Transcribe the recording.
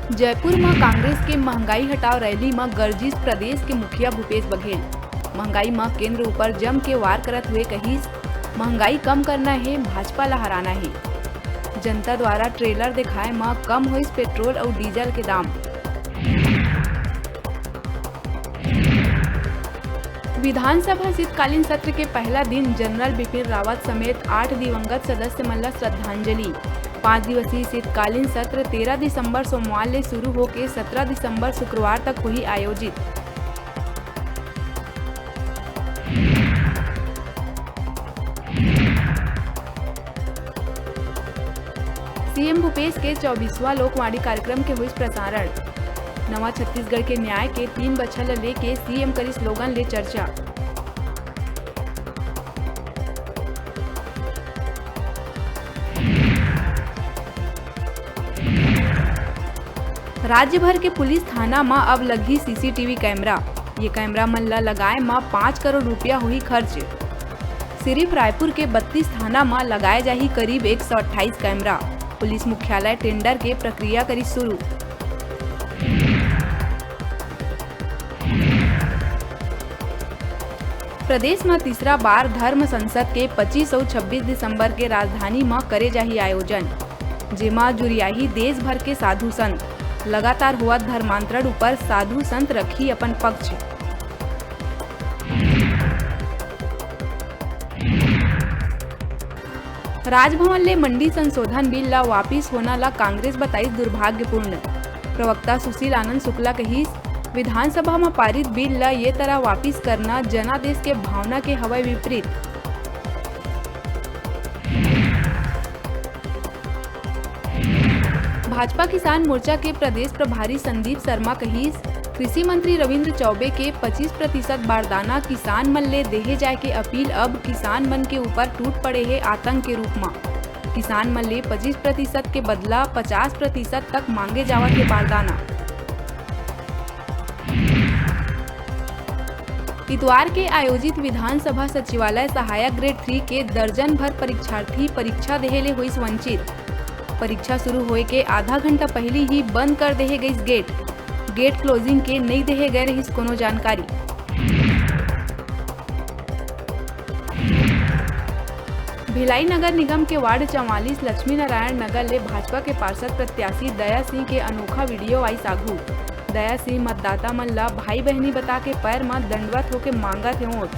जयपुर में कांग्रेस के महंगाई हटाओ रैली में गर्जिश प्रदेश के मुखिया भूपेश बघेल। महंगाई में केंद्र ऊपर जम के वार करत हुए कहिस, महंगाई कम करना है, भाजपा ला हराना है। जनता द्वारा ट्रेलर दिखाए में कम होइस पेट्रोल और डीजल के दाम। विधानसभा शीतकालीन सत्र के पहला दिन जनरल बिपिन रावत समेत 8 दिवंगत सदस्य मन ला श्रद्धांजलि। 5 दिवसीय शीतकालीन सत्र 13 दिसंबर सोमवार ले शुरू होकर 17 दिसंबर शुक्रवार तक हुई आयोजित। सीएम भूपेश के 24वां लोकवाणी कार्यक्रम के हुई प्रसारण। नवा छत्तीसगढ़ के न्याय के 3 बछल लेके सीएम करी स्लोगन ले चर्चा। राज्य भर के पुलिस थाना में अब लगी सीसीटीवी कैमरा। ये कैमरा मन ला लगाए में 5 करोड़ रुपया हुई खर्च। सिर्फ रायपुर के 32 थाना में लगाए जाही करीब 128 कैमरा। पुलिस मुख्यालय टेंडर के प्रक्रिया करी शुरू। प्रदेश में तीसरा बार धर्म संसद के 25 और 26 दिसंबर के राजधानी में करे जाही आयोजन, जेमा जुरियाही देश भर के साधु संत। लगातार हुआ धर्मांतरण ऊपर साधु संत रखी अपन पक्ष। राजभवन ले मंडी संशोधन बिल ला वापिस होना ला कांग्रेस बताई दुर्भाग्यपूर्ण। प्रवक्ता सुशील आनंद शुक्ला कहिस, विधानसभा में पारित बिल ला ये तरह वापिस करना जनादेश के भावना के हवय विपरीत। भाजपा किसान मोर्चा के प्रदेश प्रभारी संदीप शर्मा कहिस, कृषि मंत्री रविंद्र चौबे के 25% बारदाना किसान मन ले देहे जाए के अपील अब किसान मन के ऊपर टूट पड़े है आतंक के रूप में। किसान मन ले 25% के बदला 50% तक मांगे जावत के बारदाना। इतवार के आयोजित विधानसभा सचिवालय सहायक ग्रेड 3 के दर्जन भर परीक्षार्थी परीक्षा देहे हुई वंचित। परीक्षा शुरू होए के आधा घंटा पहले ही बंद कर देहे गई गेट क्लोजिंग के नहीं देहे गए रही कोनो जानकारी। भिलाई नगर निगम के वार्ड 44 लक्ष्मी नारायण नगर ले भाजपा के पार्षद प्रत्याशी दया सिंह के अनोखा वीडियो आई सागू। दया सिंह मतदाता मन ला भाई बहनी बता के पैर में दंडवत होके मांगा थे वोट।